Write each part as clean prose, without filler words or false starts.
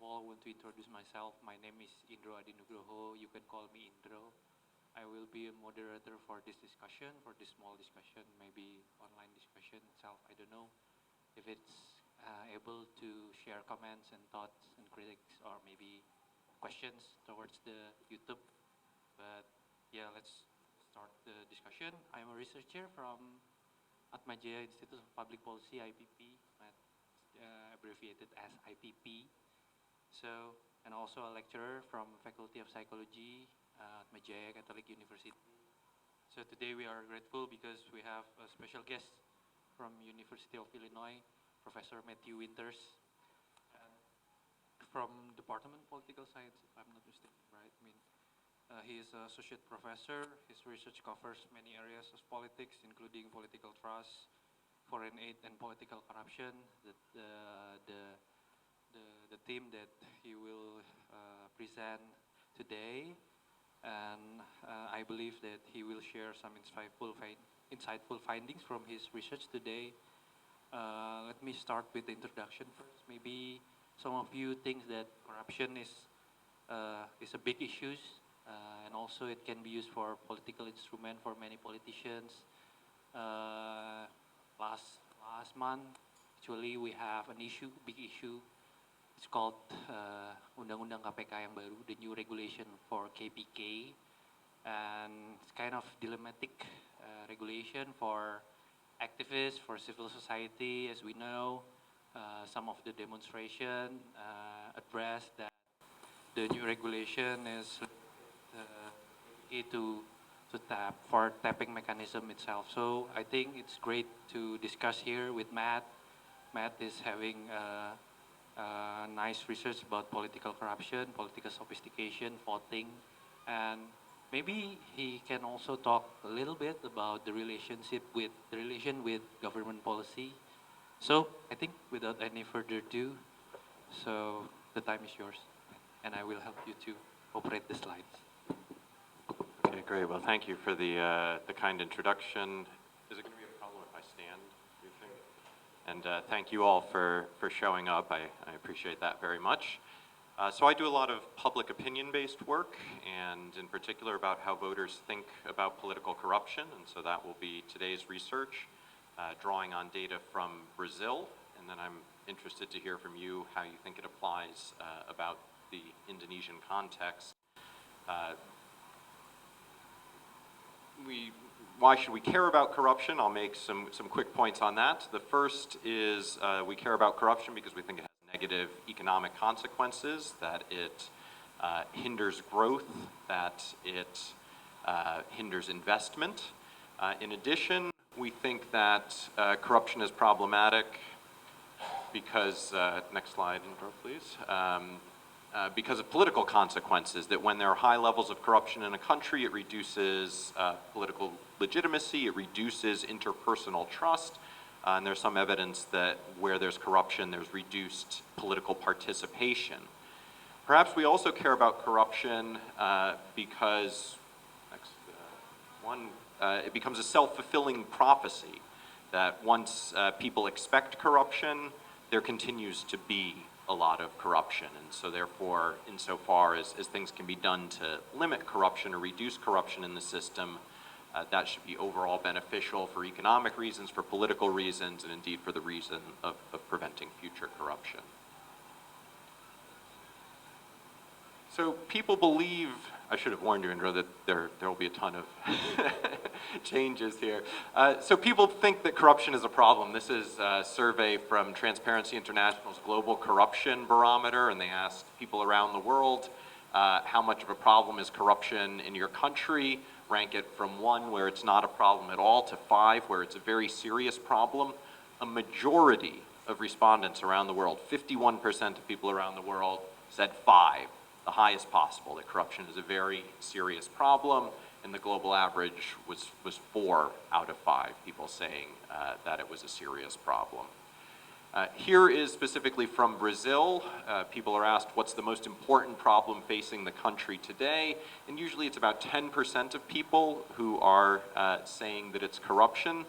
all, I want to introduce myself. My name is Indro Adinugroho. You can call me Indro. I will be a moderator for this discussion, for this small discussion, maybe online discussion itself. I don't know if it's able to share comments and thoughts and critics or maybe questions towards the YouTube. But yeah, let's start the discussion. I'm a researcher from Atma Jaya Institute of Public Policy, IPP, abbreviated as IPP. So, and also a lecturer from Faculty of Psychology at Atma Jaya Catholic University. So today we are grateful because we have a special guest from University of Illinois, Professor Mathew Winters, from Department of Political Science, if I'm not mistaken, right? I mean, he is an associate professor. His research covers many areas of politics, including political trust, foreign aid, and political corruption. The theme that he will present today, and I believe that he will share some insightful findings from his research today. Let me start with the introduction first. Maybe some of you think that corruption is a big issue, and also it can be used for political instrument for many politicians. Last month, actually, we have an issue, big issue. It's called Undang-Undang KPK yang baru, the new regulation for KPK, and it's kind of dilemmatic regulation for activists, for civil society. As we know, some of the demonstration addressed that the new regulation is to tap for tapping mechanism itself. So I think it's great to discuss here with Matt. Matt is having nice research about political corruption, political sophistication, voting, and maybe he can also talk a little bit about the relation with government policy. So I think without any further ado, so the time is yours, and I will help you to operate the slides. Okay, great. Well, thank you for the kind introduction. Is it going to be a problem if I stand, do you think? And thank you all for showing up. I appreciate that very much. So I do a lot of public opinion-based work, and in particular about how voters think about political corruption, and so that will be today's research, drawing on data from Brazil, and then I'm interested to hear from you how you think it applies about the Indonesian context. Why should we care about corruption? I'll make some quick points on that. The first is we care about corruption because we think it has negative economic consequences, that it hinders growth, that it hinders investment. In addition, we think that corruption is problematic because, next slide, Indra, please. Because of political consequences, that when there are high levels of corruption in a country, it reduces political legitimacy, it reduces interpersonal trust, and there's some evidence that where there's corruption, there's reduced political participation. Perhaps we also care about corruption because, it becomes a self-fulfilling prophecy, that once people expect corruption, there continues to be a lot of corruption, and so therefore, insofar as things can be done to limit corruption or reduce corruption in the system, that should be overall beneficial for economic reasons, for political reasons, and indeed for the reason of preventing future corruption. So people believe, I should have warned you, Indra, that there will be a ton of changes here. So people think that corruption is a problem. This is a survey from Transparency International's Global Corruption Barometer, and they asked people around the world how much of a problem is corruption in your country. Rank it from 1, where it's not a problem at all, to 5, where it's a very serious problem. A majority of respondents around the world, 51% of people around the world, said 5. The highest possible, that corruption is a very serious problem, and the global average was 4 out of 5 people saying that it was a serious problem. Here is specifically from Brazil. People are asked what's the most important problem facing the country today, and usually it's about 10% of people who are saying that it's corruption.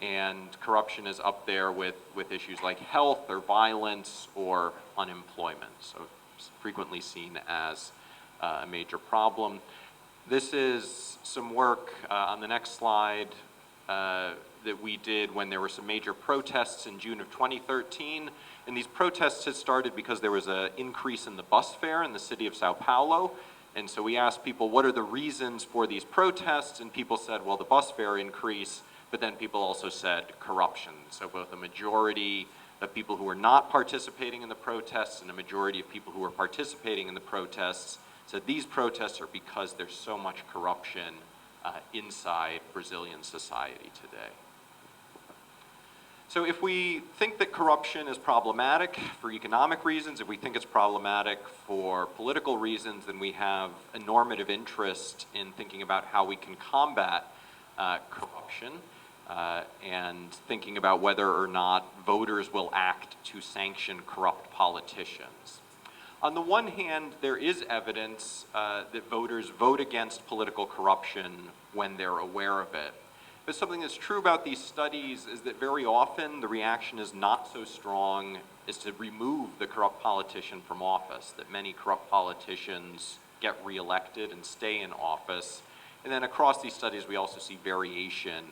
and corruption is up there with issues like health or violence or unemployment. So it's frequently seen as a major problem. This is some work on the next slide that we did when there were some major protests in June of 2013. And these protests had started because there was an increase in the bus fare in the city of Sao Paulo. And so we asked people, what are the reasons for these protests? And people said, well, the bus fare increase, but then people also said corruption. So both a majority of people who were not participating in the protests and a majority of people who were participating in the protests said these protests are because there's so much corruption inside Brazilian society today. So if we think that corruption is problematic for economic reasons, if we think it's problematic for political reasons, then we have a normative interest in thinking about how we can combat corruption and thinking about whether or not voters will act to sanction corrupt politicians. On the one hand, there is evidence that voters vote against political corruption when they're aware of it. But something that's true about these studies is that very often the reaction is not so strong as to remove the corrupt politician from office, that many corrupt politicians get reelected and stay in office. And then across these studies, we also see variation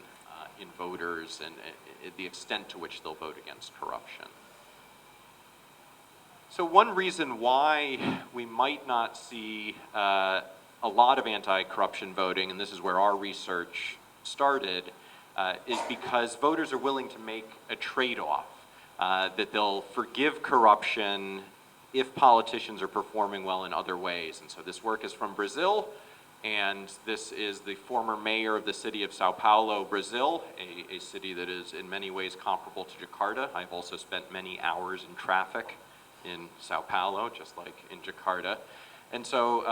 in voters and the extent to which they'll vote against corruption. So one reason why we might not see a lot of anti-corruption voting, and this is where our research started, is because voters are willing to make a trade-off, that they'll forgive corruption if politicians are performing well in other ways. And so this work is from Brazil, and this is the former mayor of the city of Sao Paulo, Brazil, a city that is in many ways comparable to Jakarta. I've also spent many hours in traffic in Sao Paulo, just like in Jakarta. And so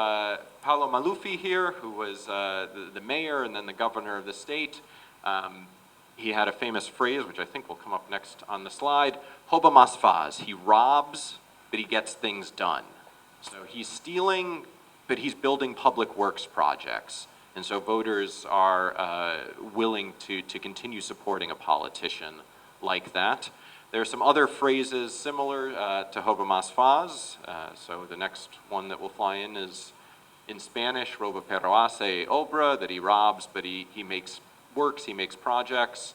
Paulo Maluf here, who was the mayor and then the governor of the state, he had a famous phrase, which I think will come up next on the slide, rouba mas faz. He robs, but he gets things done. So he's stealing, but he's building public works projects. And so voters are willing to continue supporting a politician like that. There are some other phrases similar to rouba mas faz. So the next one that will fly in is in Spanish, rouba pero hace obra, that he robs, but he makes works, he makes projects.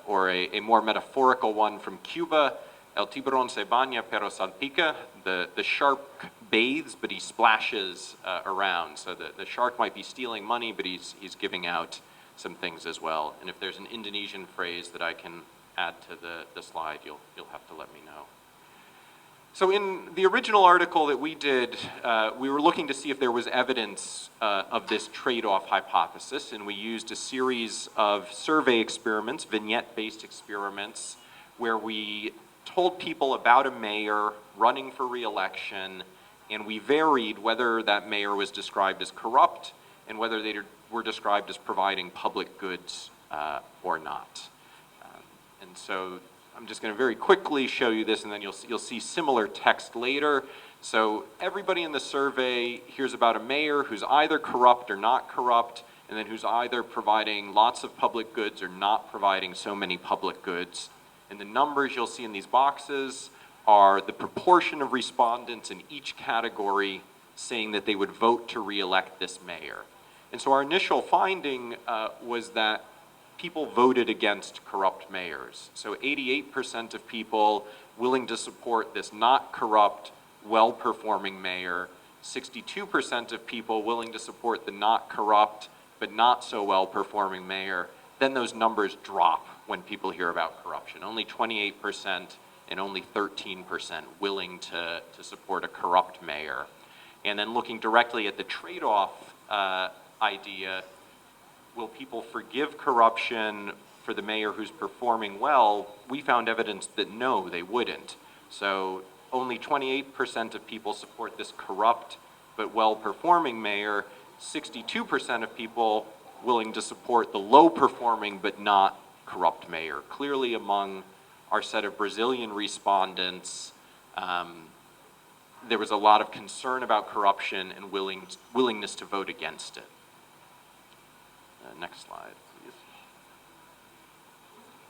Or a more metaphorical one from Cuba, el tiburón se baña pero salpica. The shark bathes, but he splashes around. So the shark might be stealing money, but he's giving out some things as well. And if there's an Indonesian phrase that I can add to the slide, you'll have to let me know. So in the original article that we did, we were looking to see if there was evidence of this trade-off hypothesis, and we used a series of survey experiments, vignette-based experiments, where we told people about a mayor running for re-election, and we varied whether that mayor was described as corrupt and whether they were described as providing public goods or not. And so I'm just going to very quickly show you this, and then you'll see similar text later. So everybody in the survey hears about a mayor who's either corrupt or not corrupt, and then who's either providing lots of public goods or not providing so many public goods. And the numbers you'll see in these boxes are the proportion of respondents in each category saying that they would vote to re-elect this mayor. And so our initial finding was that people voted against corrupt mayors. So 88% of people willing to support this not corrupt, well-performing mayor, 62% of people willing to support the not corrupt, but not so well-performing mayor. Then those numbers drop when people hear about corruption. Only 28% and only 13% willing to support a corrupt mayor. And then looking directly at the trade-off idea, will people forgive corruption for the mayor who's performing well? We found evidence that no, they wouldn't. So only 28% of people support this corrupt but well-performing mayor, 62% of people willing to support the low-performing but not corrupt mayor. Clearly among our set of Brazilian respondents, there was a lot of concern about corruption and willingness to vote against it. Next slide, please.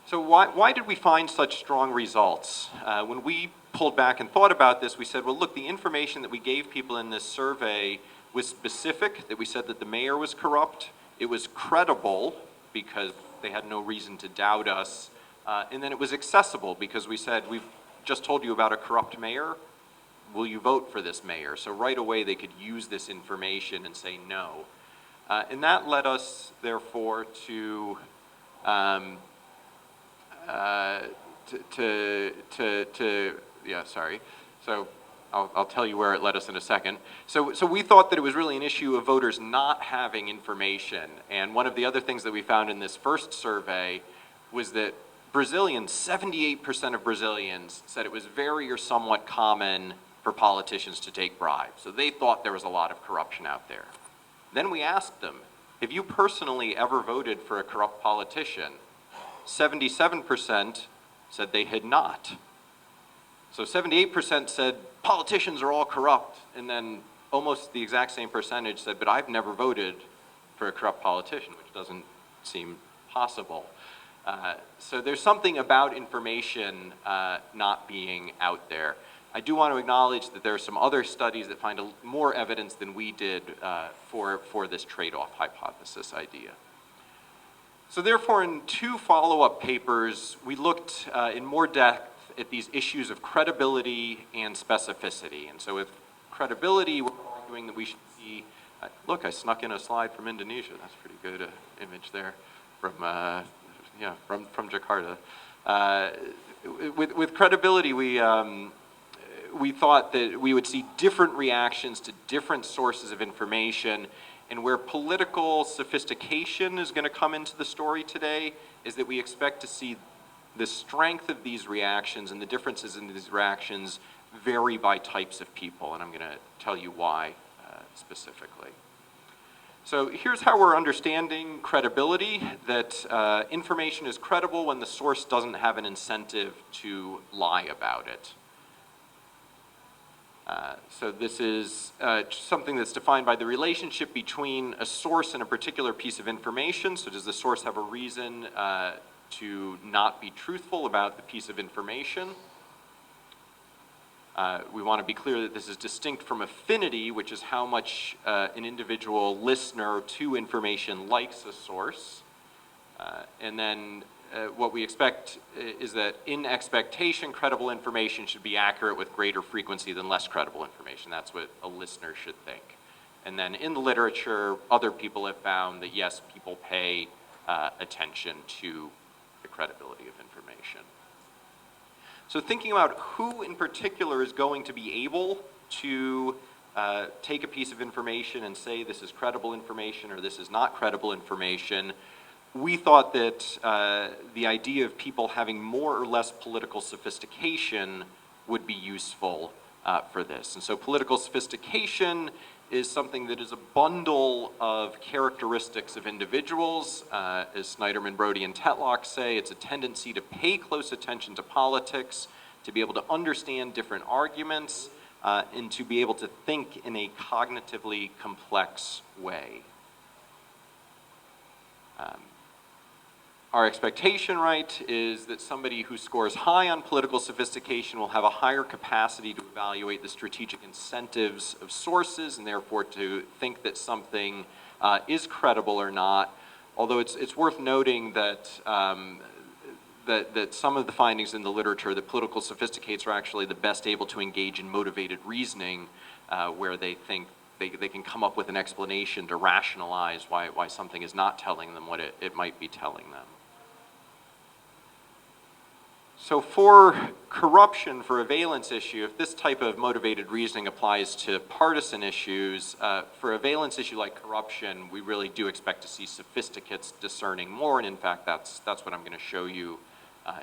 So why did we find such strong results? When we pulled back and thought about this, we said, well, look, the information that we gave people in this survey was specific, that we said that the mayor was corrupt. It was credible because they had no reason to doubt us. And then it was accessible because we said, we've just told you about a corrupt mayor. Will you vote for this mayor? So right away they could use this information and say no. And that led us, therefore, to yeah, sorry. So I'll tell you where it led us in a second. So we thought that it was really an issue of voters not having information. And one of the other things that we found in this first survey was that Brazilians, 78% of Brazilians said it was very or somewhat common for politicians to take bribes. So they thought there was a lot of corruption out there. Then we asked them, have you personally ever voted for a corrupt politician? 77% said they had not. So 78% said politicians are all corrupt, and then almost the exact same percentage said, but I've never voted for a corrupt politician, which doesn't seem possible. So there's something about information not being out there. I do want to acknowledge that there are some other studies that find more evidence than we did for this trade-off hypothesis idea. So therefore, in 2 follow-up papers, we looked in more depth at these issues of credibility and specificity. And so with credibility, we're arguing that we should see, look, I snuck in a slide from Indonesia. That's a pretty good image there from Jakarta. With credibility, we thought that we would see different reactions to different sources of information, and where political sophistication is going to come into the story today is that we expect to see the strength of these reactions and the differences in these reactions vary by types of people, and I'm going to tell you why specifically. So here's how we're understanding credibility, that information is credible when the source doesn't have an incentive to lie about it. So this is something that's defined by the relationship between a source and a particular piece of information. So does the source have a reason to not be truthful about the piece of information? We want to be clear that this is distinct from affinity, which is how much an individual listener to information likes a source. And then what we expect is that in expectation, credible information should be accurate with greater frequency than less credible information. That's what a listener should think. And then in the literature, other people have found that yes, people pay attention to the credibility of information. So thinking about who in particular is going to be able to take a piece of information and say this is credible information or this is not credible information, we thought that the idea of people having more or less political sophistication would be useful for this. And so political sophistication is something that is a bundle of characteristics of individuals. As Snyderman, Brody, and Tetlock say, it's a tendency to pay close attention to politics, to be able to understand different arguments, and to be able to think in a cognitively complex way. Our expectation, right, is that somebody who scores high on political sophistication will have a higher capacity to evaluate the strategic incentives of sources and therefore to think that something is credible or not. Although it's worth noting that, that some of the findings in the literature that political sophisticates are actually the best able to engage in motivated reasoning where they think they can come up with an explanation to rationalize why something is not telling them what it might be telling them. So for corruption, for a valence issue, if this type of motivated reasoning applies to partisan issues, for a valence issue like corruption, we really do expect to see sophisticates discerning more, and in fact, that's what I'm going to show you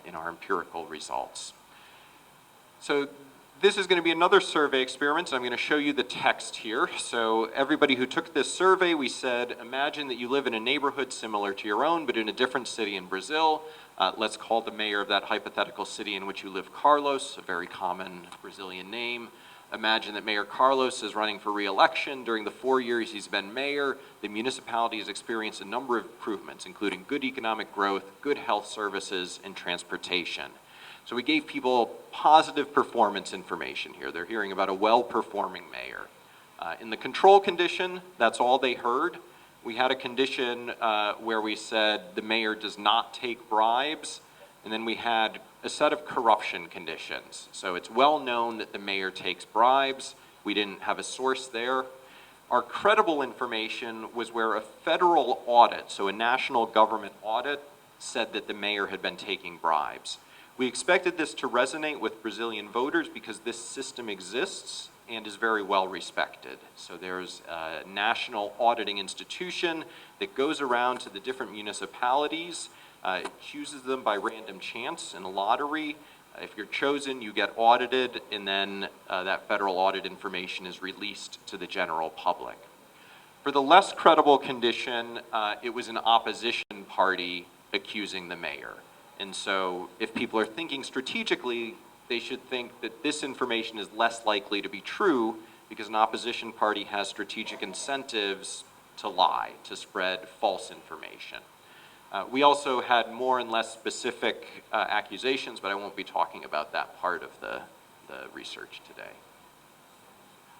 in our empirical results. So this is going to be another survey experiment, so I'm going to show you the text here. So everybody who took this survey, we said, imagine that you live in a neighborhood similar to your own, but in a different city in Brazil. Let's call the mayor of that hypothetical city in which you live Carlos, a very common Brazilian name. imagine that Mayor Carlos is running for re-election. During the 4 years he's been mayor, the municipality has experienced a number of improvements, including good economic growth, good health services, and transportation. So we gave people positive performance information here. They're hearing about a well-performing mayor. In the control condition, that's all they heard. We had a condition where we said the mayor does not take bribes, and then we had a set of corruption conditions. So it's well known that the mayor takes bribes. We didn't have a source there. Our credible information was where a federal audit, so a national government audit, said that the mayor had been taking bribes. We expected this to resonate with Brazilian voters because this system exists and is very well respected. So there's a national auditing institution that goes around to the different municipalities. It chooses them by random chance in a lottery. If you're chosen, you get audited, and then that federal audit information is released to the general public. For the less credible condition, it was an opposition party accusing the mayor. And so if people are thinking strategically, they should think that this information is less likely to be true because an opposition party has strategic incentives to lie, to spread false information. We also had more and less specific accusations, but I won't be talking about that part of the research today.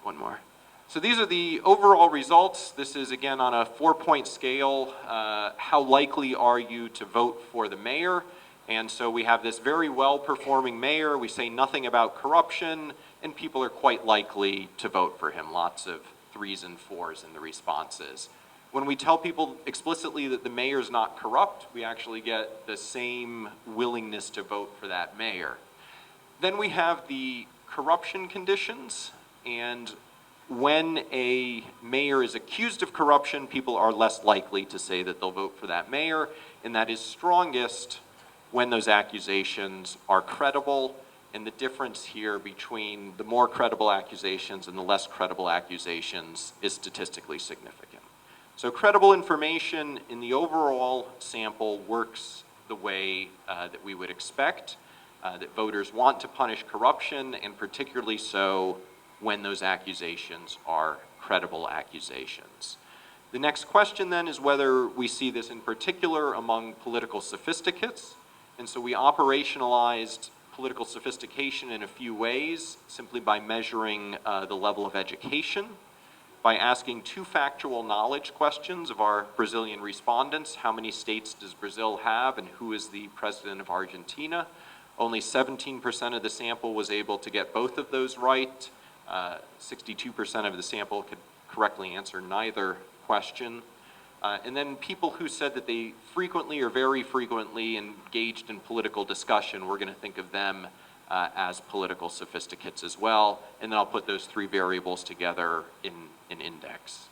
One more. So these are the overall results. This is, again, on a 4-point scale. How likely are you to vote for the mayor? And so we have this very well-performing mayor. We say nothing about corruption, and people are quite likely to vote for him. Lots of 3s and 4s in the responses. When we tell people explicitly that the mayor is not corrupt, we actually get the same willingness to vote for that mayor. Then we have the corruption conditions, and when a mayor is accused of corruption, people are less likely to say that they'll vote for that mayor, and that is strongest when those accusations are credible, and the difference here between the more credible accusations and the less credible accusations is statistically significant. So credible information in the overall sample works the way that we would expect, that voters want to punish corruption, and particularly so when those accusations are credible accusations. The next question then is whether we see this in particular among political sophisticates. And so we operationalized political sophistication in a few ways, simply by measuring the level of education, by asking 2 factual knowledge questions of our Brazilian respondents. How many states does Brazil have, and who is the president of Argentina? Only 17% of the sample was able to get both of those right. 62% of the sample could correctly answer neither question. And then people who said that they frequently or very frequently engaged in political discussion, we're going to think of them as political sophisticates as well. And then I'll put those 3 variables together in an index.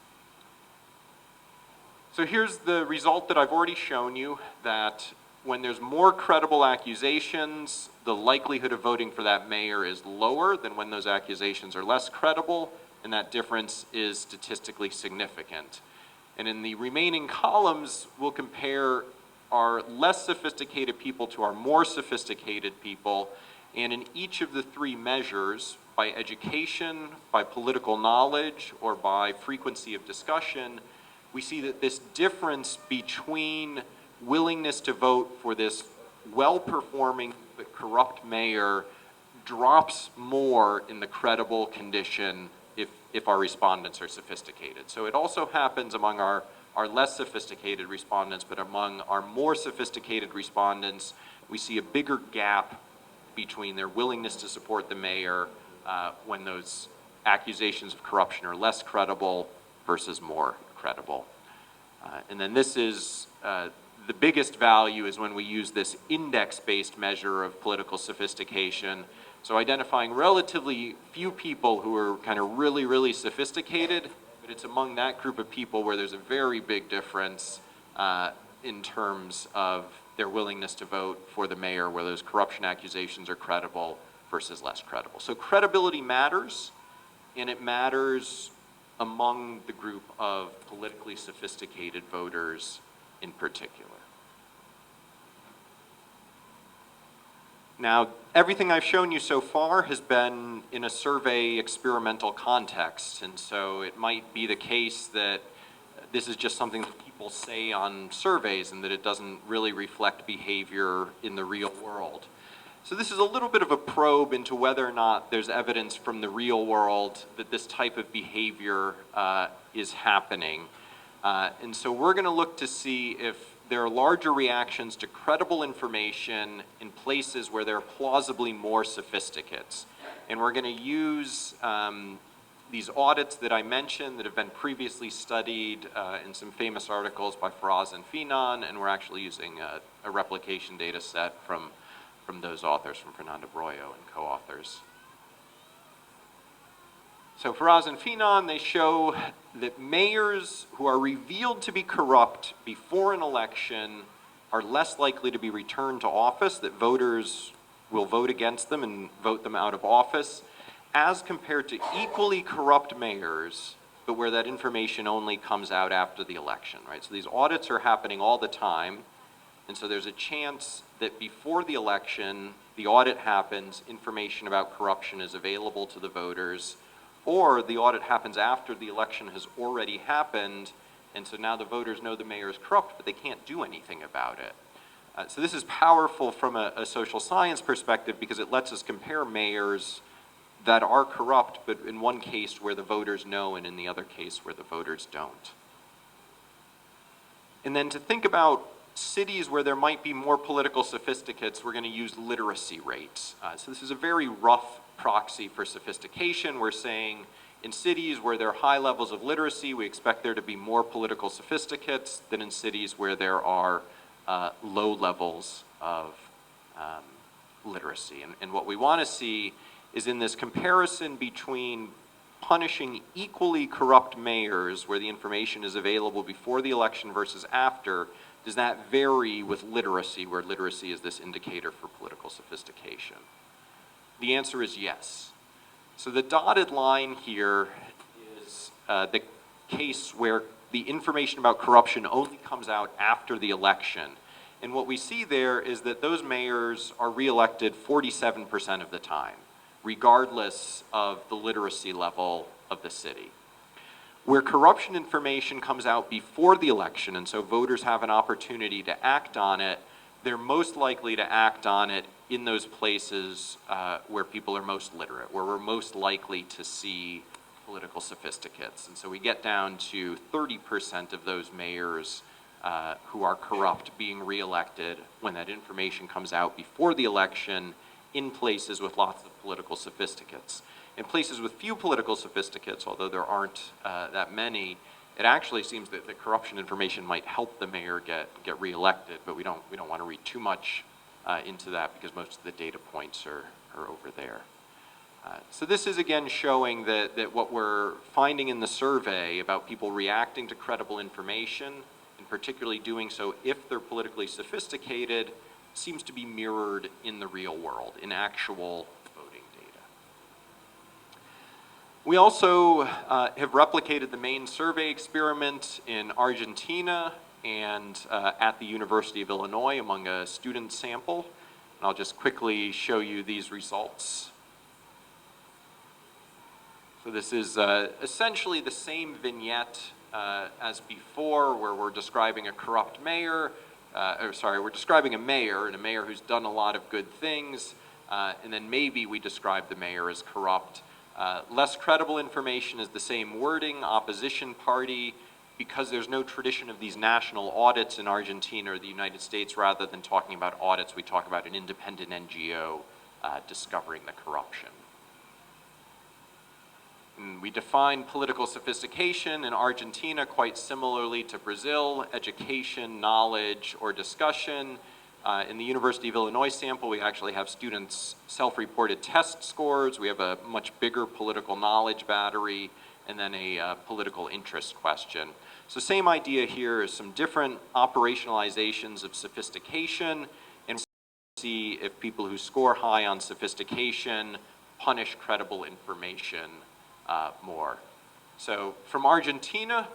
So here's the result that I've already shown you, that when there's more credible accusations, the likelihood of voting for that mayor is lower than when those accusations are less credible, and that difference is statistically significant. And in the remaining columns, we'll compare our less sophisticated people to our more sophisticated people, and in each of the 3 measures, by education, by political knowledge, or by frequency of discussion, we see that this difference between willingness to vote for this well-performing but corrupt mayor drops more in the credible condition if our respondents are sophisticated. So it also happens among our less sophisticated respondents, but among our more sophisticated respondents, we see a bigger gap between their willingness to support the mayor when those accusations of corruption are less credible versus more credible. And then this is the biggest value is when we use this index-based measure of political sophistication. So identifying relatively few people who are kind of really, really sophisticated, but it's among that group of people where there's a very big difference in terms of their willingness to vote for the mayor, where those corruption accusations are credible versus less credible. So credibility matters, and it matters among the group of politically sophisticated voters in particular. Now, everything I've shown you so far has been in a survey experimental context, and so it might be the case that this is just something that people say on surveys and that it doesn't really reflect behavior in the real world. So this is a little bit of a probe into whether or not there's evidence from the real world that this type of behavior is happening. And so we're going to look to see if there are larger reactions to credible information in places where there are plausibly more sophisticates. And we're going to use these audits that I mentioned that have been previously studied in some famous articles by Faraz and Finan, and we're actually using a replication data set from those authors, from Fernando Broyo and co-authors. So Faraz and Finan, they show that mayors who are revealed to be corrupt before an election are less likely to be returned to office, that voters will vote against them and vote them out of office, as compared to equally corrupt mayors, but where that information only comes out after the election, right? So these audits are happening all the time, and so there's a chance that before the election, the audit happens, information about corruption is available to the voters, or the audit happens after the election has already happened, and so now the voters know the mayor is corrupt, but they can't do anything about it. So this is powerful from a social science perspective because it lets us compare mayors that are corrupt, but in one case where the voters know and in the other case where the voters don't. And then to think about cities where there might be more political sophisticates, we're going to use literacy rates. So this is a very rough proxy for sophistication. We're saying in cities where there are high levels of literacy, we expect there to be more political sophisticates than in cities where there are low levels of literacy. And what we want to see is in this comparison between punishing equally corrupt mayors where the information is available before the election versus after, does that vary with literacy, where literacy is this indicator for political sophistication? The answer is yes. So the dotted line here is the case where the information about corruption only comes out after the election. And what we see there is that those mayors are reelected 47% of the time, regardless of the literacy level of the city. Where corruption information comes out before the election, and so voters have an opportunity to act on it, they're most likely to act on it in those places where people are most literate, where we're most likely to see political sophisticates. And so we get down to 30% of those mayors who are corrupt being reelected when that information comes out before the election in places with lots of political sophisticates. In places with few political sophisticates, although there aren't that many, it actually seems that the corruption information might help the mayor get reelected, but we don't want to read too much into that because most of the data points are over there. So this is again showing that what we're finding in the survey about people reacting to credible information, and particularly doing so if they're politically sophisticated, seems to be mirrored in the real world, in actual voting data. We also have replicated the main survey experiment in Argentina and at the University of Illinois among a student sample. And I'll just quickly show you these results. So this is essentially the same vignette as before, where we're describing a corrupt mayor, we're describing a mayor, and a mayor who's done a lot of good things, and then maybe we describe the mayor as corrupt. Less credible information is the same wording, opposition party, because there's no tradition of these national audits in Argentina or the United States. Rather than talking about audits, we talk about an independent NGO discovering the corruption. And we define political sophistication in Argentina quite similarly to Brazil: education, knowledge, or discussion. In the University of Illinois sample, we actually have students' self-reported test scores. We have a much bigger political knowledge battery, and then a political interest question. So same idea here is some different operationalizations of sophistication, and see if people who score high on sophistication punish credible information more. So from Argentina,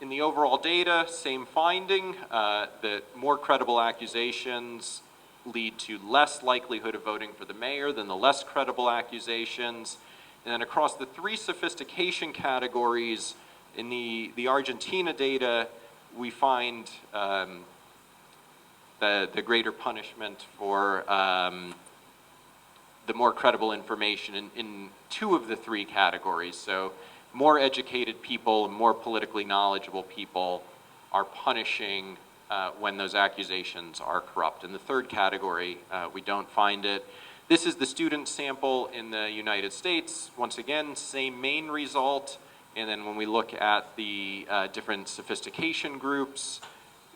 in the overall data, same finding, that more credible accusations lead to less likelihood of voting for the mayor than the less credible accusations. And then across the three sophistication categories, in the Argentina data, we find the greater punishment for the more credible information in two of the three categories. So more educated people and more politically knowledgeable people are punishing when those accusations are corrupt. In the third category, we don't find it. This is the student sample in the United States. Once again, same main result. And then when we look at the different sophistication groups,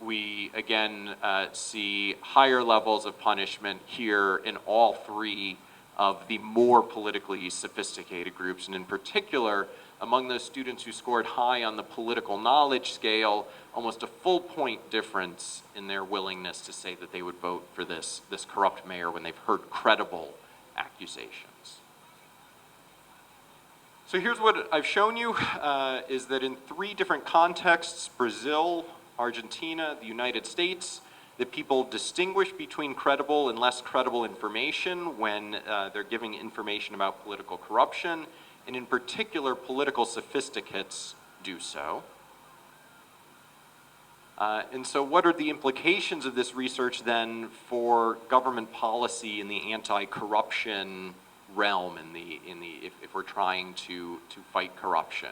we again see higher levels of punishment here in all three of the more politically sophisticated groups. And in particular, among those students who scored high on the political knowledge scale, almost a full point difference in their willingness to say that they would vote for this corrupt mayor when they've heard credible accusations. So here's what I've shown you, is that in three different contexts, Brazil, Argentina, the United States, that people distinguish between credible and less credible information when they're giving information about political corruption, and in particular, political sophisticates do so. And so what are the implications of this research then for government policy in the anti-corruption realm if we're trying to fight corruption?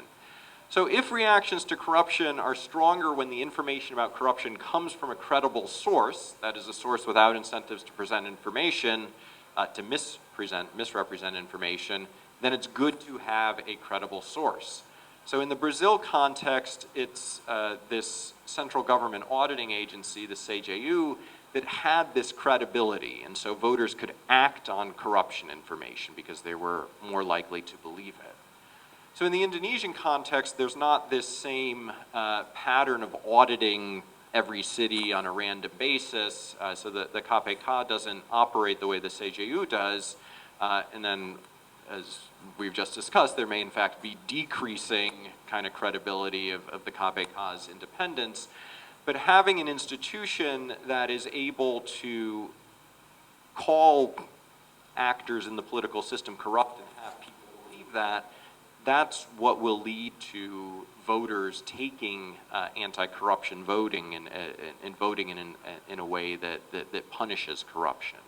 So if reactions to corruption are stronger when the information about corruption comes from a credible source, that is a source without incentives to present information, to misrepresent information, then it's good to have a credible source. So in the Brazil context, it's this central government auditing agency, the CJU, that had this credibility, and so voters could act on corruption information because they were more likely to believe it. So in the Indonesian context, there's not this same pattern of auditing every city on a random basis, so the KPK doesn't operate the way the CJU does, and then as we've just discussed, there may in fact be decreasing kind of credibility of the KPK's independence, but having an institution that is able to call actors in the political system corrupt and have people believe that, that's what will lead to voters taking anti-corruption voting and voting in a way that punishes corruption.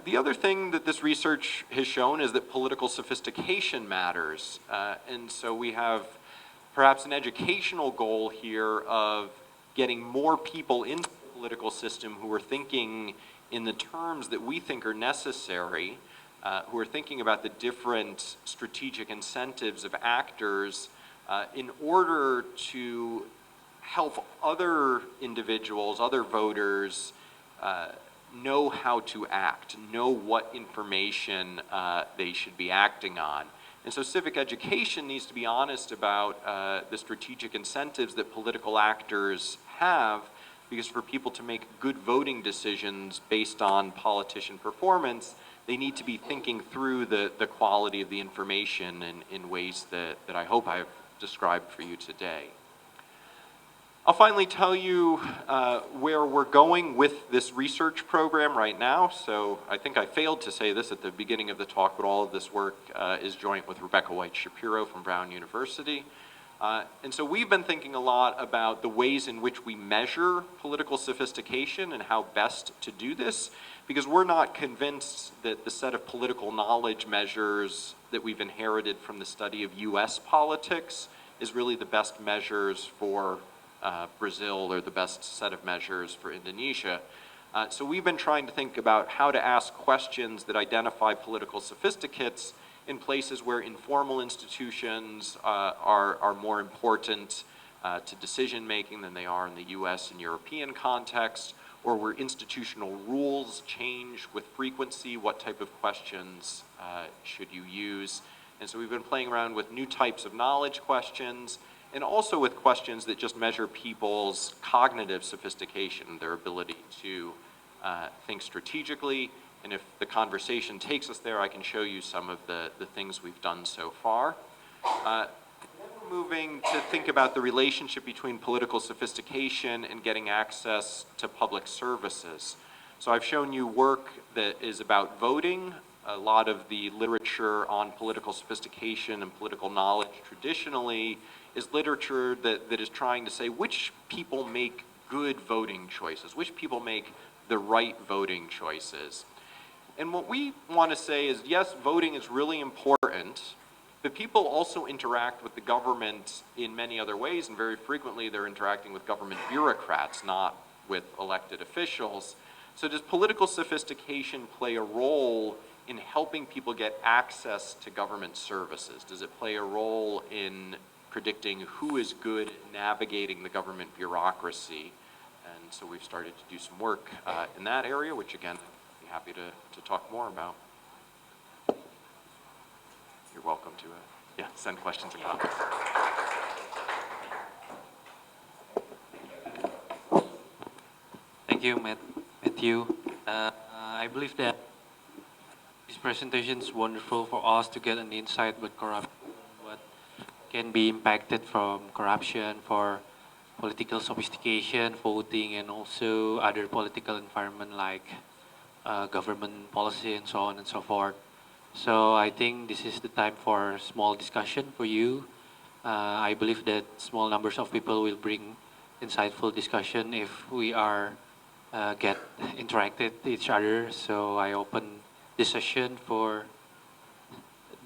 The other thing that this research has shown is that political sophistication matters. And so we have perhaps an educational goal here of getting more people into the political system who are thinking in the terms that we think are necessary, who are thinking about the different strategic incentives of actors in order to help other individuals, other voters, know how to act, know what information they should be acting on. And so civic education needs to be honest about the strategic incentives that political actors have, because for people to make good voting decisions based on politician performance, they need to be thinking through the quality of the information in ways that I hope I've described for you today. I'll finally tell you where we're going with this research program right now. So I think I failed to say this at the beginning of the talk, but all of this work is joint with Rebecca White-Shapiro from Brown University. And so we've been thinking a lot about the ways in which we measure political sophistication and how best to do this, because we're not convinced that the set of political knowledge measures that we've inherited from the study of US politics is really the best measures for Brazil or the best set of measures for Indonesia. So we've been trying to think about how to ask questions that identify political sophisticates in places where informal institutions are more important to decision making than they are in the US and European context, or where institutional rules change with frequency. What type of questions should you use? And so we've been playing around with new types of knowledge questions, and also with questions that just measure people's cognitive sophistication, their ability to think strategically. And if the conversation takes us there, I can show you some of the things we've done so far. Then we're moving to think about the relationship between political sophistication and getting access to public services. So I've shown you work that is about voting. A lot of the literature on political sophistication and political knowledge traditionally is literature that is trying to say which people make good voting choices, which people make the right voting choices. And what we want to say is, yes, voting is really important, but people also interact with the government in many other ways, and very frequently they're interacting with government bureaucrats, not with elected officials. So does political sophistication play a role in helping people get access to government services? Does it play a role in predicting who is good at navigating the government bureaucracy? And so we've started to do some work in that area, which again, I'd be happy to talk more about. You're welcome to send questions and comments. Thank you, Matthew. I believe that this presentation is wonderful for us to get an insight with corruption, what can be impacted from corruption for political sophistication, voting, and also other political environment like government policy and so on and so forth. So I think this is the time for small discussion for you. I believe that small numbers of people will bring insightful discussion if we are get interacted with each other. So I open this session for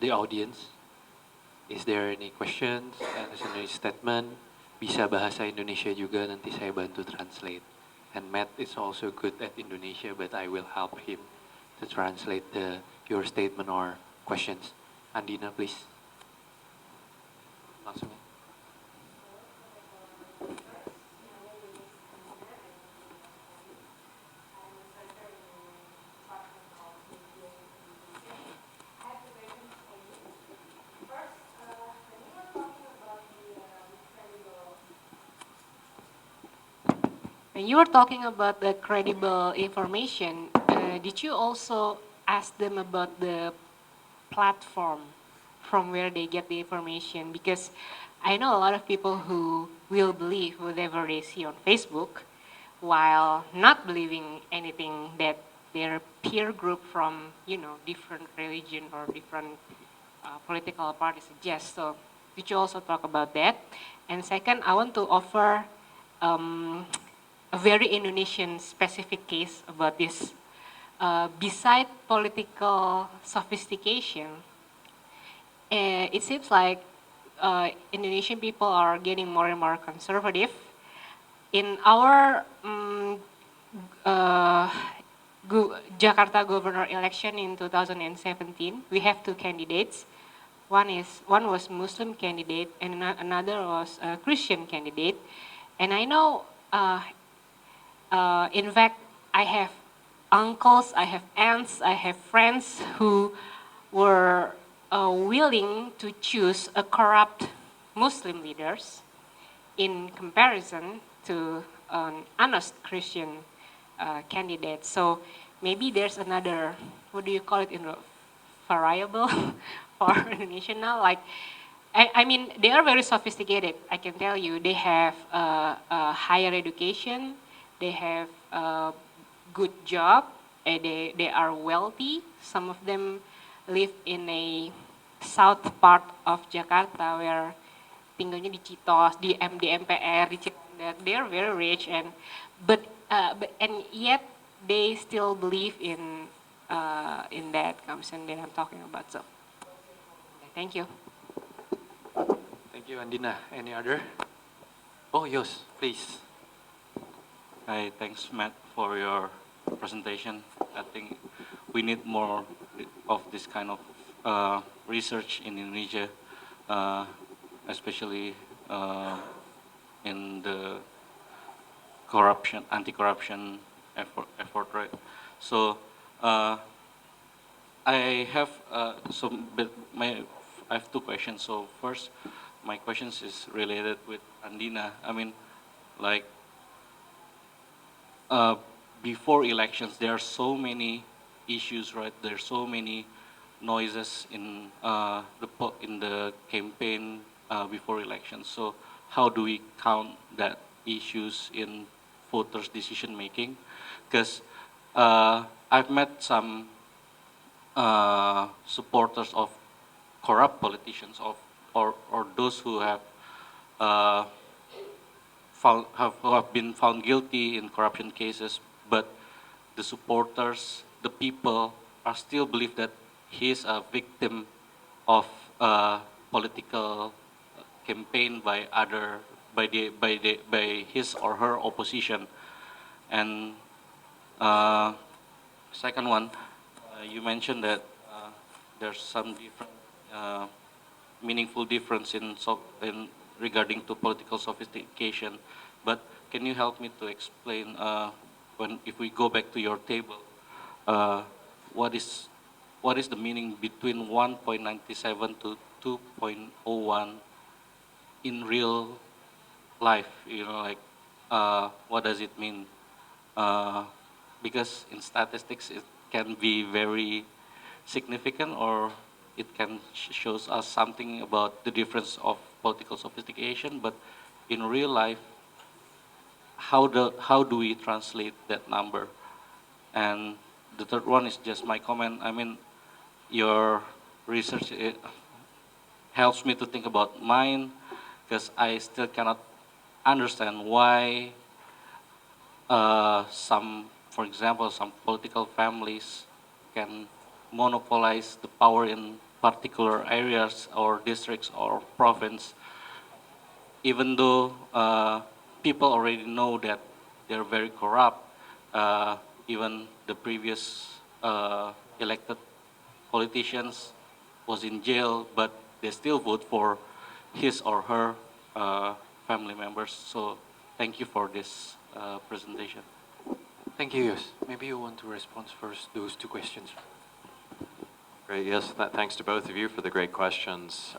the audience. Is there any questions? Ada any statement? Bisa bahasa Indonesia juga, nanti saya bantu translate. And Matt is also good at Indonesia, but I will help him to translate your statement or questions. Andina, please. Langsung. When you were talking about the credible information, did you also ask them about the platform from where they get the information? Because I know a lot of people who will believe whatever they see on Facebook while not believing anything that their peer group from, different religion or different political parties suggest. So did you also talk about that? And second, I want to offer a very Indonesian specific case about this. Beside political sophistication, it seems like Indonesian people are getting more and more conservative. In our Jakarta governor election in 2017, we have two candidates. One was Muslim candidate and another was a Christian candidate. And I know, in fact, I have uncles, I have aunts, I have friends who were willing to choose a corrupt Muslim leaders in comparison to an honest Christian candidate. So maybe there's another, what do you call it, variable for Indonesian now? Like, I mean, they are very sophisticated. I can tell you, they have higher education, they have a good job, and they are wealthy. Some of them live in a south part of Jakarta where tinggalnya di Citos, di MPR, di Cilandak. They are very rich, and yet they still believe in that concept that I'm talking about. So, thank you. Thank you, Andina. Any other? Oh, Yos, please. Hi, thanks, Matt, for your presentation. I think we need more of this kind of research in Indonesia, especially in the anti-corruption effort, right? So I have I have two questions. So first, my questions is related with Andina. I mean, like, before elections, there are so many issues, right? There are so many noises in the campaign before elections. So how do we count that issues in voters' decision making? Because I've met some supporters of corrupt politicians or those who have who have been found guilty in corruption cases, but the supporters, the people, are still believe that he is a victim of political campaign by by his or her opposition. And second one, you mentioned that there's some different meaningful difference in regarding to political sophistication, but can you help me to explain if we go back to your table, uh, what is the meaning between 1.97 to 2.01 in real life? You know, like what does it mean? Because in statistics it can be very significant, or it can shows us something about the difference of political sophistication, but in real life, how do we translate that number? And the third one is just my comment. I mean, your research helps me to think about mine, because I still cannot understand why for example, some political families can monopolize the power in particular areas or districts or province, even though people already know that they're very corrupt. Even the previous elected politicians was in jail, but they still vote for his or her family members. So thank you for this presentation. Thank you, Yus. Maybe you want to respond first those two questions. Great, yes, thanks to both of you for the great questions.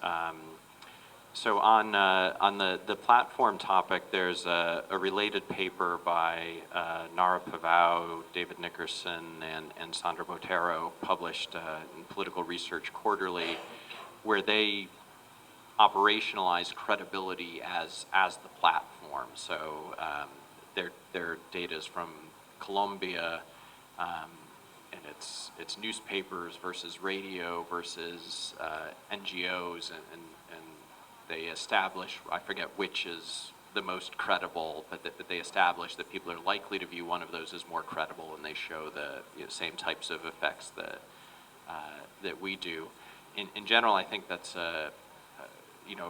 So on the platform topic, there's a related paper by Nara Pavao, David Nickerson, and Sandra Botero, published in Political Research Quarterly, where they operationalize credibility as the platform. So their data is from Colombia, and it's newspapers versus radio versus NGOs, and they establish, I forget which is the most credible, but that they establish that people are likely to view one of those as more credible, and they show the same types of effects that we do. In general, I think that's a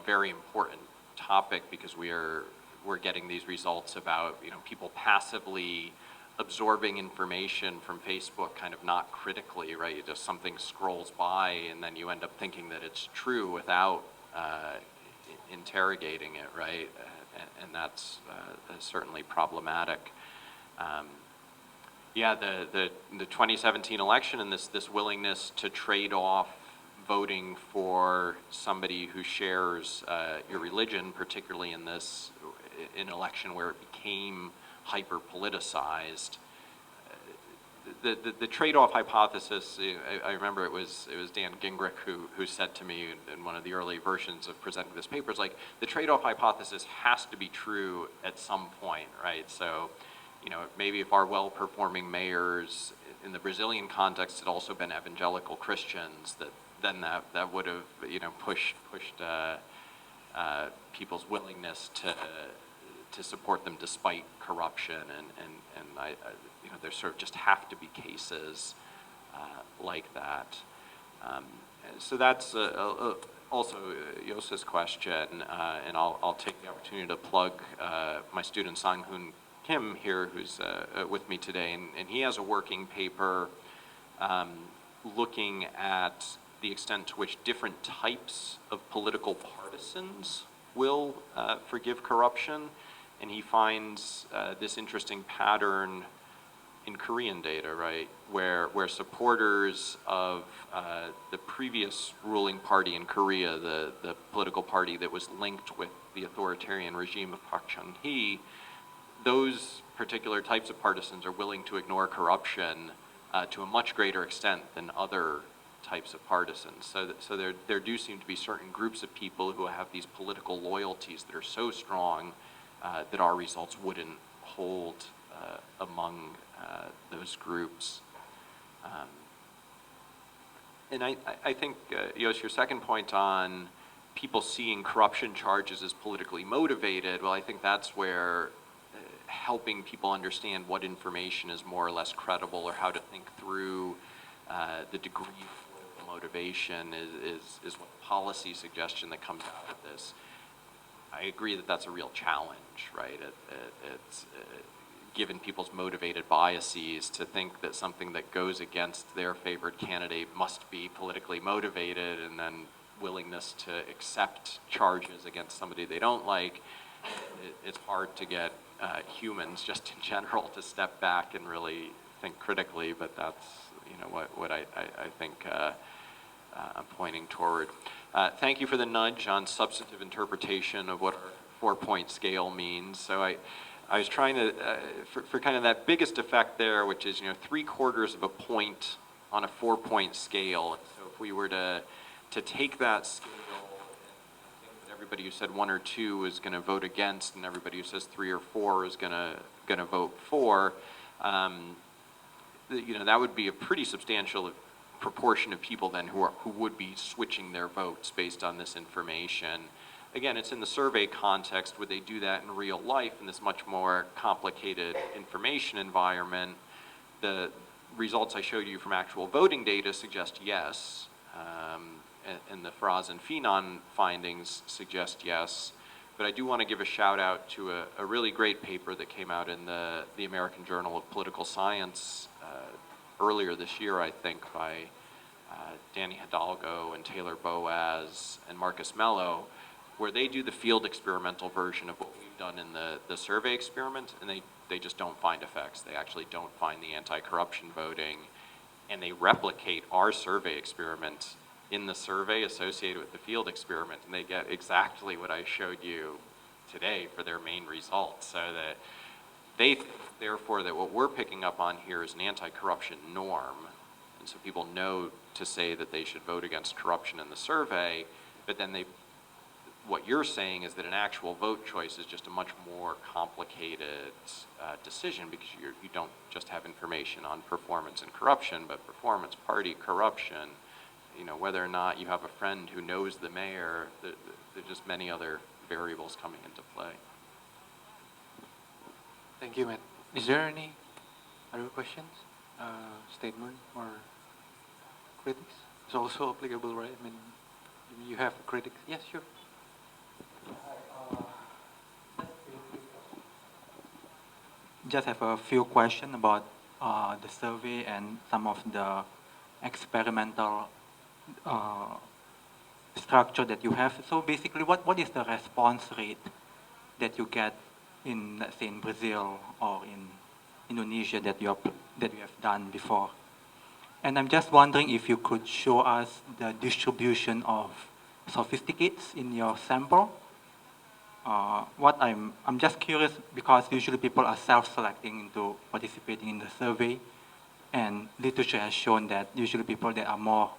very important topic, because we're getting these results about people passively absorbing information from Facebook, kind of not critically, right? Just something scrolls by, and then you end up thinking that it's true without interrogating it, right? And that's certainly problematic. Yeah, the 2017 election and this willingness to trade off voting for somebody who shares your religion, particularly in an election where it became hyper politicized. The trade-off hypothesis, I remember it was Dan Gingrich who said to me in one of the early versions of presenting this paper, is like, the trade-off hypothesis has to be true at some point, right? So, maybe if our well-performing mayors in the Brazilian context had also been evangelical Christians, that would have pushed people's willingness to support them despite corruption, and there sort of just have to be cases like that. So that's also Yosa's question, and I'll take the opportunity to plug my student Sang-Hoon Kim here, who's with me today, and he has a working paper looking at the extent to which different types of political partisans will forgive corruption. And he finds this interesting pattern in Korean data, right, where supporters of the previous ruling party in Korea, the political party that was linked with the authoritarian regime of Park Chung-hee, those particular types of partisans are willing to ignore corruption to a much greater extent than other types of partisans. So there do seem to be certain groups of people who have these political loyalties that are so strong that our results wouldn't hold among those groups. And I think, Yos, your second point on people seeing corruption charges as politically motivated, well, I think that's where helping people understand what information is more or less credible or how to think through the degree of political motivation is what policy suggestion that comes out of this. I agree that that's a real challenge, right? It's given people's motivated biases to think that something that goes against their favored candidate must be politically motivated, and then willingness to accept charges against somebody they don't like. It's hard to get humans just in general to step back and really think critically, but that's what I think I'm pointing toward. Thank you for the nudge on substantive interpretation of what our 4-point scale means. So I was trying to, for kind of that biggest effect there, which is 3/4 of a point on a 4-point scale. So if we were to take that scale, everybody who said 1 or 2 is going to vote against, and everybody who says 3 or 4 is going to vote for, that would be a pretty substantial proportion of people then who would be switching their votes based on this information. Again, it's in the survey context. Would they do that in real life in this much more complicated information environment? The results I showed you from actual voting data suggest yes, and the Fraz and Finan findings suggest yes. But I do want to give a shout out to a really great paper that came out in the American Journal of Political Science earlier this year, I think, by Danny Hidalgo and Taylor Boaz and Marcus Mello, where they do the field experimental version of what we've done in the survey experiment, and they just don't find effects. They actually don't find the anti-corruption voting, and they replicate our survey experiment in the survey associated with the field experiment, and they get exactly what I showed you today for their main results. So that they think, therefore, that what we're picking up on here is an anti-corruption norm, and so people know to say that they should vote against corruption in the survey, but then what you're saying is that an actual vote choice is just a much more complicated decision, because you don't just have information on performance and corruption, but performance, party, corruption, whether or not you have a friend who knows the mayor, there are just many other variables coming into play. Thank you, Matt. Is there any other questions, statement, or critics? It's also applicable, right? I mean, you have critics. Yes, sure. Just have a few questions about the survey and some of the experimental structure that you have. So basically, what is the response rate that you get in, let's say, in Brazil or in Indonesia that you have done before? And I'm just wondering if you could show us the distribution of sophisticates in your sample. I'm just curious, because usually people are self-selecting into participating in the survey, and literature has shown that usually people that are more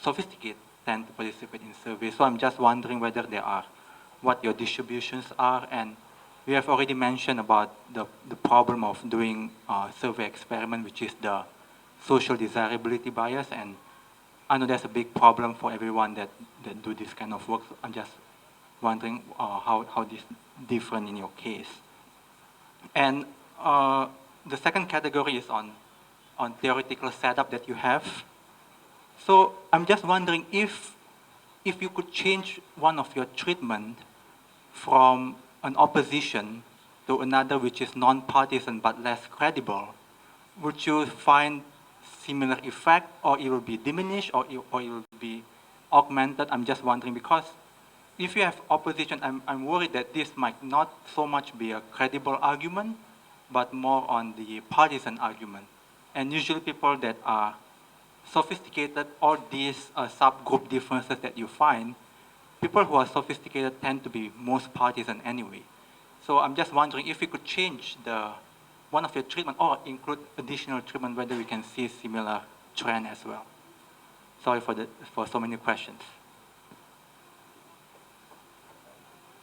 sophisticated tend to participate in surveys. So I'm just wondering what your distributions are, and we have already mentioned about the problem of doing a survey experiment, which is the social desirability bias, and I know that's a big problem for everyone that do this kind of work. So I'm just wondering how this different in your case. And the second category is on theoretical setup that you have. So I'm just wondering if you could change one of your treatment from an opposition to another which is non-partisan but less credible, would you find similar effect, or it will be diminished, or it will be augmented? I'm just wondering, because if you have opposition, I'm worried that this might not so much be a credible argument, but more on the partisan argument. And usually people that are sophisticated, all these subgroup differences that you find, people who are sophisticated tend to be most partisan anyway. So I'm just wondering if you could change one of your treatment or include additional treatment, whether we can see similar trend as well. Sorry for so many questions.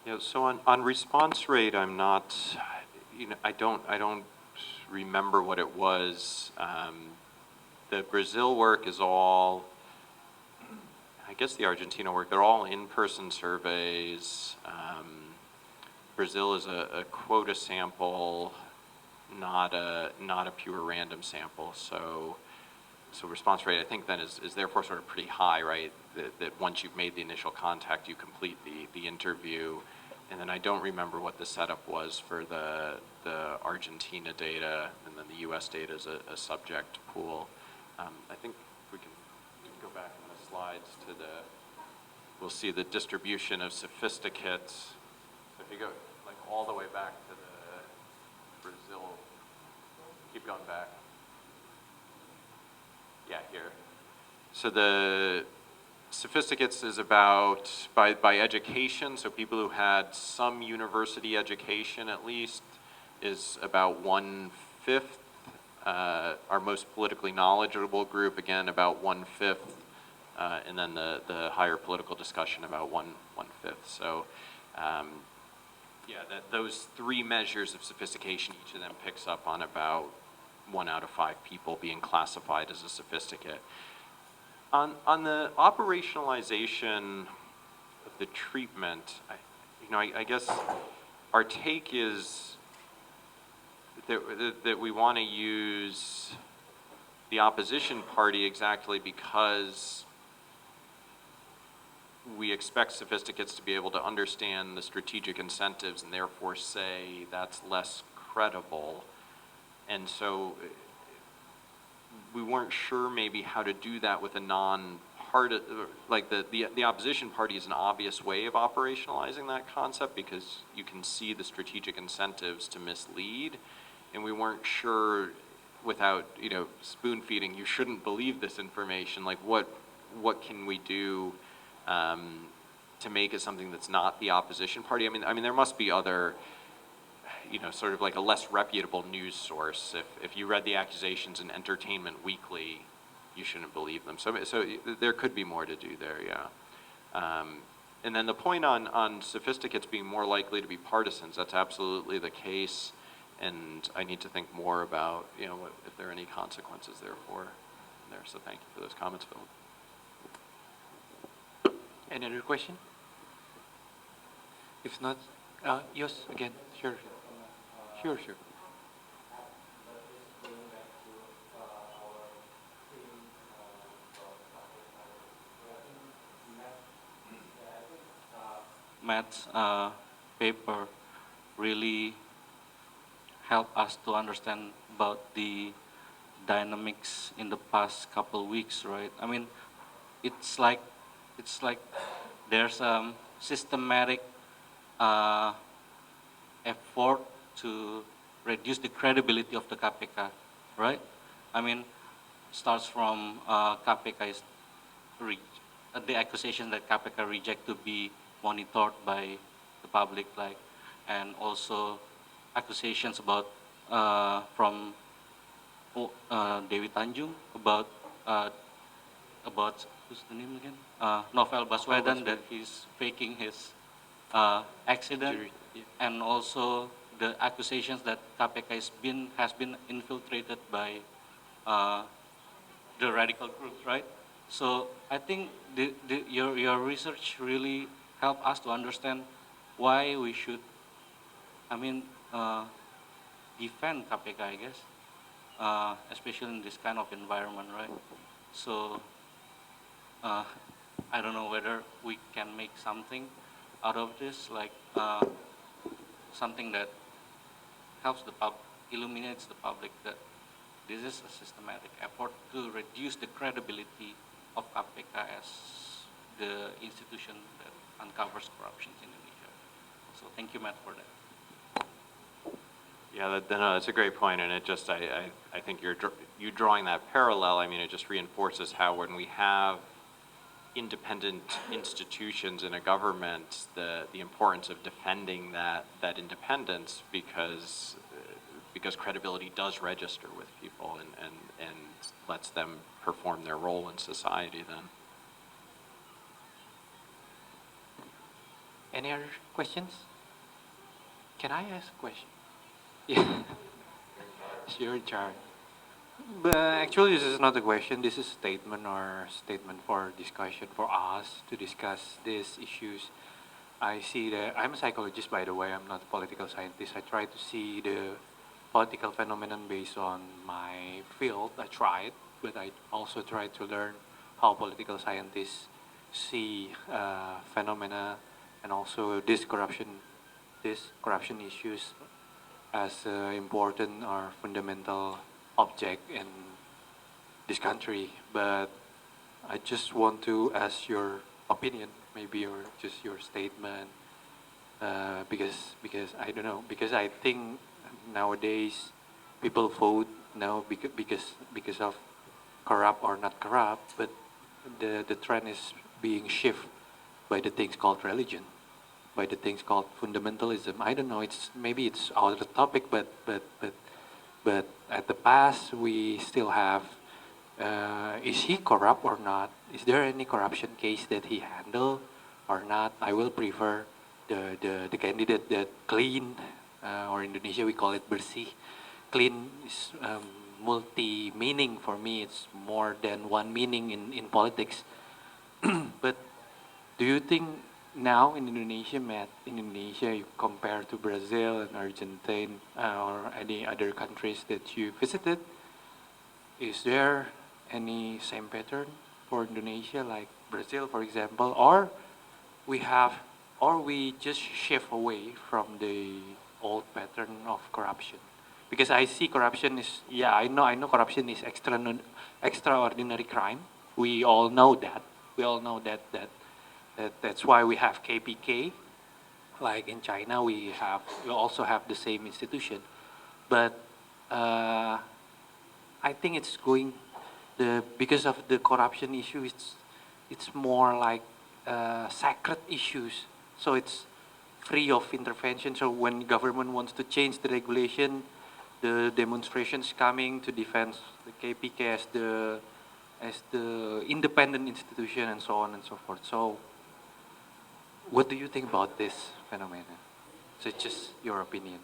Yeah, so on response rate, I'm not, I don't remember what it was. The Brazil work is all, I guess the Argentina work, they're all in-person surveys. Brazil is a quota sample, not a pure random sample. So response rate, I think, then is therefore sort of pretty high, right? That once you've made the initial contact, you complete the interview. And then I don't remember what the setup was for the Argentina data, and then the US data is a subject pool. I think we can go back in the slides to we'll see the distribution of sophisticates. So if you go like all the way back to the Brazil, keep going back. Yeah, here. So the sophisticates is about, by education, so people who had some university education at least, is about 1/5. Our most politically knowledgeable group, again, about 1/5. And then the higher political discussion about 1/5. So yeah, those three measures of sophistication, each of them picks up on about 1 out of 5 people being classified as a sophisticate. On the operationalization of the treatment, I guess our take is that we want to use the opposition party exactly because we expect sophisticates to be able to understand the strategic incentives and therefore say that's less credible. And so we weren't sure maybe how to do that with a non-part, like the opposition party is an obvious way of operationalizing that concept because you can see the strategic incentives to mislead, and we weren't sure without, spoon feeding, you shouldn't believe this information, like what can we do to make it something that's not the opposition party? I mean, there must be other, sort of like a less reputable news source. If you read the accusations in Entertainment Weekly, you shouldn't believe them. So there could be more to do there, yeah. And then the point on sophisticates being more likely to be partisans, that's absolutely the case. And I need to think more about, if there are any consequences therefore there. So thank you for those comments, Phil. Any other question? If not, yes, again, sure. Sure. Matt's paper really helped us to understand about the dynamics in the past couple weeks, right? I mean, it's like there's a systematic effort to reduce the credibility of the KPK, right? I mean, starts from KPK is the accusation that KPK reject to be monitored by the public, like, and also accusations about from Dewi Tanjung about who's the name again? Novel Baswedan, that he's faking his accident, and also the accusations that KPK has been infiltrated by the radical groups, right? So I think your research really helped us to understand why we should, defend KPK, I guess, especially in this kind of environment, right? So I don't know whether we can make something out of this, like something that helps illuminates the public that this is a systematic effort to reduce the credibility of KPK as the institution that uncovers corruption in Indonesia. So thank you, Matt, for that. Yeah, that's a great point, and it just, I think you drawing that parallel, I mean, it just reinforces how when we have independent institutions in a government, the importance of defending that independence because credibility does register with people and lets them perform their role in society then. Any other questions? Can I ask a question? Yeah. You're in charge. But actually, this is not a question. This is a statement or statement for discussion for us to discuss these issues. I see that I'm a psychologist, by the way. I'm not a political scientist. I try to see the political phenomenon based on my field. I tried, but I also try to learn how political scientists see phenomena and also these corruption issues as important or fundamental object in this country. But I just want to ask your opinion, maybe, or just your statement, because I don't know, because I think nowadays people vote now because of corrupt or not corrupt, but the trend is being shifted by the things called religion, by the things called fundamentalism. I don't know. It's maybe it's out of the topic, but at the past we still have. Is he corrupt or not? Is there any corruption case that he handled or not? I will prefer the candidate that clean, or in Indonesia we call it bersih. Clean is multi-meaning for me. It's more than one meaning in politics. But do you think now in Indonesia, Matt, in Indonesia, you compare to Brazil and Argentina or any other countries that you visited, is there any same pattern for Indonesia like Brazil, for example, or we just shift away from the old pattern of corruption? Because I see corruption is, yeah, I know corruption is extraordinary crime. We all know that. We all know that's why we have KPK. Like in China, we also have the same institution. But I think it's going because of the corruption issue. It's more like sacred issues. So it's free of intervention. So when government wants to change the regulation, the demonstrations coming to defend the KPK as the independent institution and so on and so forth. So what do you think about this phenomenon? So it's just your opinion.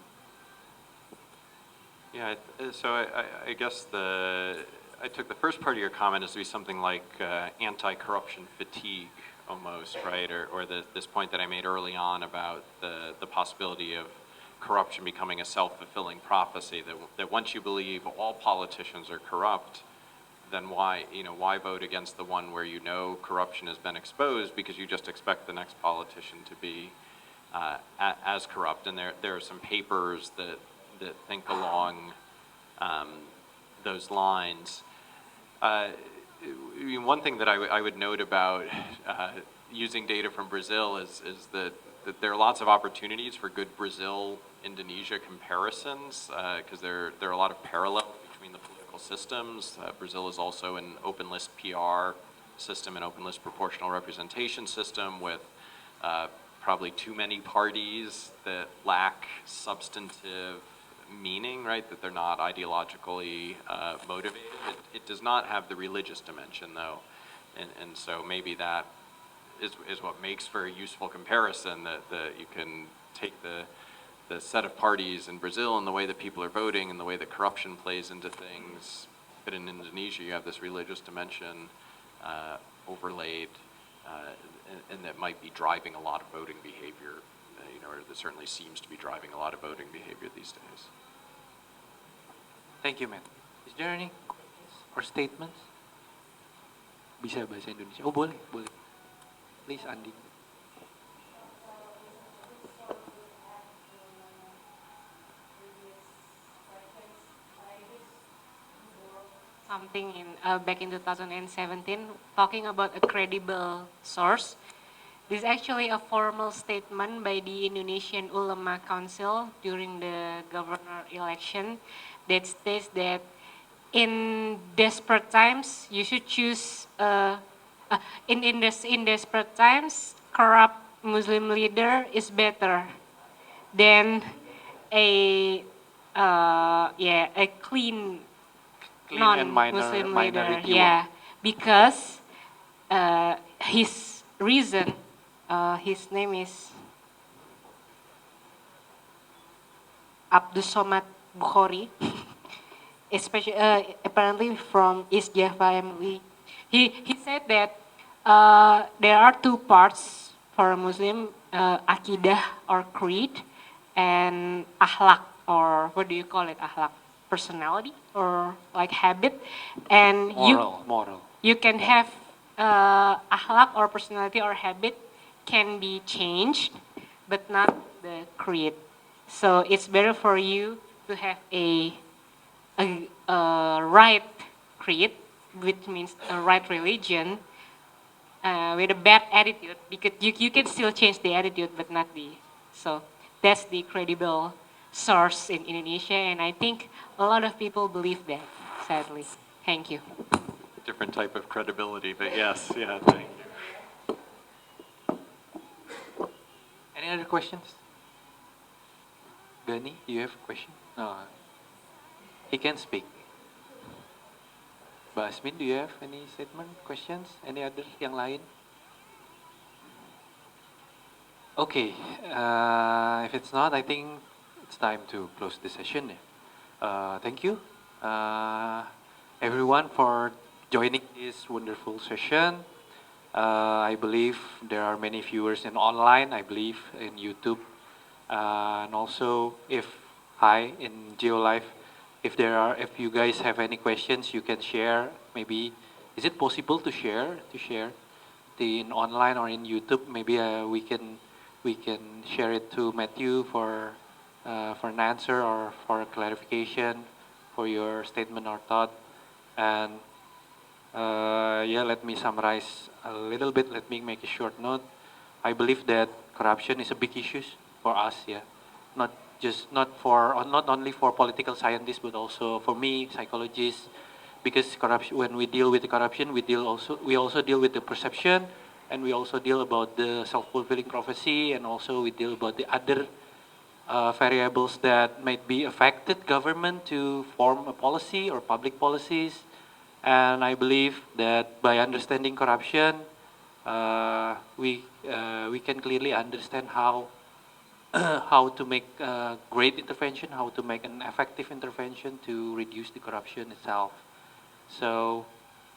Yeah, so I guess I took the first part of your comment as to be something like anti-corruption fatigue almost, right? Or this point that I made early on about the possibility of corruption becoming a self-fulfilling prophecy, that once you believe all politicians are corrupt, then why vote against the one where you know corruption has been exposed, because you just expect the next politician to be as corrupt. And there are some papers that think along those lines. One thing that I would note about using data from Brazil is that there are lots of opportunities for good Brazil-Indonesia comparisons, because there are a lot of parallels between the political systems. Brazil is also an open list PR system, an open list proportional representation system with probably too many parties that lack substantive meaning, right? That they're not ideologically motivated. It does not have the religious dimension, though, and so maybe that is what makes for a useful comparison. That you can take the set of parties in Brazil and the way that people are voting and the way that corruption plays into things, but in Indonesia you have this religious dimension overlaid, and that might be driving a lot of voting behavior. Or that certainly seems to be driving a lot of voting behavior these days. Thank you, Matt. Is there any questions or statements? Bisa bahasa Indonesia? Oh, boleh. Please, Andi. Something back in 2017, talking about a credible source. This is actually a formal statement by the Indonesian Ulama Council during the governor election that states that in desperate times you should choose in desperate times corrupt Muslim leader is better than a clean and non-Muslim leader. minority Yeah, because his reason. His name is Abdus Somad Bukhari. especially apparently from East Java family. He said that there are two parts for a Muslim, akidah or creed, and akhlak, or what do you call it, akhlak? Personality or like habit, and Moral. you can have akhlak or personality or habit can be changed, but not the creed. So it's better for you to have a right creed, which means a right religion, with a bad attitude, because you can still change the attitude, but not the. So that's the credible source in Indonesia, and I think a lot of people believe that, sadly. Thank you. Different type of credibility, but yes, yeah, thank you. Any other questions? Gani, you have a question? No. He can speak. Basmin, do you have any statement, questions? Any other yang lain? Okay, if it's not, I think it's time to close the session. Thank you, everyone, for joining this wonderful session. I believe there are many viewers in online, I believe in YouTube, and also if in Geolive, if you guys have any questions, you can share. Maybe is it possible to share in online or in YouTube? Maybe we can share it to Mathew for an answer or for a clarification for your statement or thought. And yeah, let me summarize a little bit. Let me make a short note. I believe that corruption is a big issue for us. Yeah, not only for political scientists, but also for me, psychologists. Because corruption, when we deal with the corruption, we also deal with the perception, and we also deal about the self-fulfilling prophecy, and also we deal about the other variables that might be affected government to form a policy or public policies. And I believe that by understanding corruption, we can clearly understand how how to make great intervention, how to make an effective intervention to reduce the corruption itself. So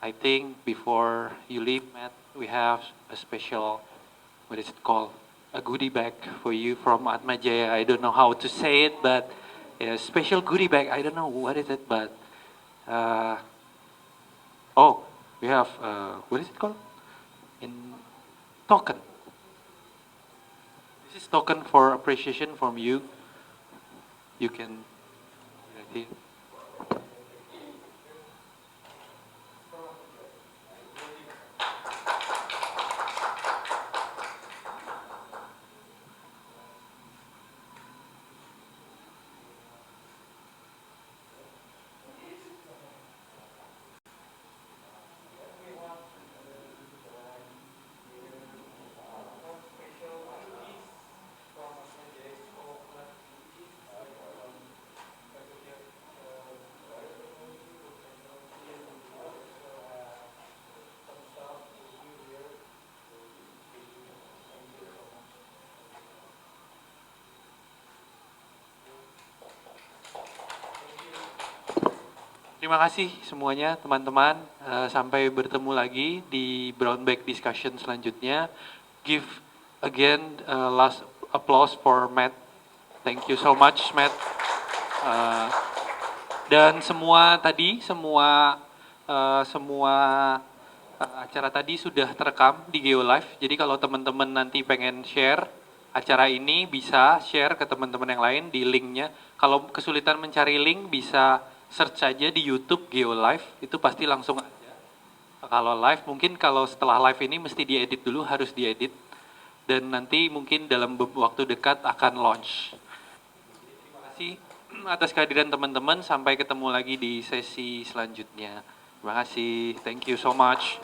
I think before you leave, Matt, we have a special, what is it called? A goodie bag for you from Atma Jaya. I don't know how to say it, but a special goodie bag. I don't know what is it, but oh, we have, what is it called? In token. This is token for appreciation from you. You can, terima kasih semuanya teman-teman. Sampai bertemu lagi di Brownbag Discussion selanjutnya. Give again last applause for Matt. Thank you so much, Matt. Dan semua acara tadi sudah terekam di Geolive. Jadi kalau teman-teman nanti pengen share acara ini, bisa share ke teman-teman yang lain di linknya. Kalau kesulitan mencari link, bisa search saja di YouTube Geolive, itu pasti langsung aja. Kalau live, mungkin kalau setelah live ini mesti diedit dulu, harus diedit. Dan nanti mungkin dalam waktu dekat akan launch. Terima kasih atas kehadiran teman-teman, sampai ketemu lagi di sesi selanjutnya. Terima kasih, thank you so much.